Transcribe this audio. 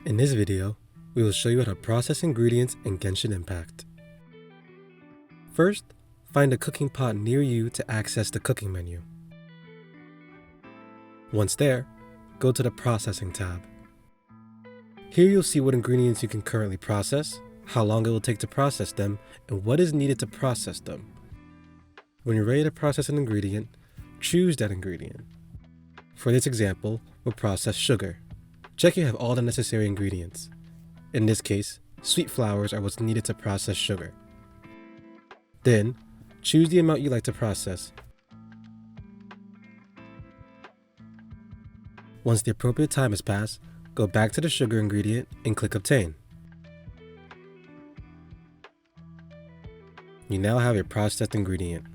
In this video, we will show you how to process ingredients in Genshin Impact. First, find a cooking pot near you to access the cooking menu. Once there, go to the Processing tab. Here you'll see what ingredients you can currently process, how long it will take to process them, and what is needed to process them. When you're ready to process an ingredient, choose that ingredient. For this example, we'll process sugar. Check you have all the necessary ingredients. In this case, sweet flours are what's needed to process sugar. Then, choose the amount you like to process. Once the appropriate time has passed, go back to the sugar ingredient and click Obtain. You now have your processed ingredient.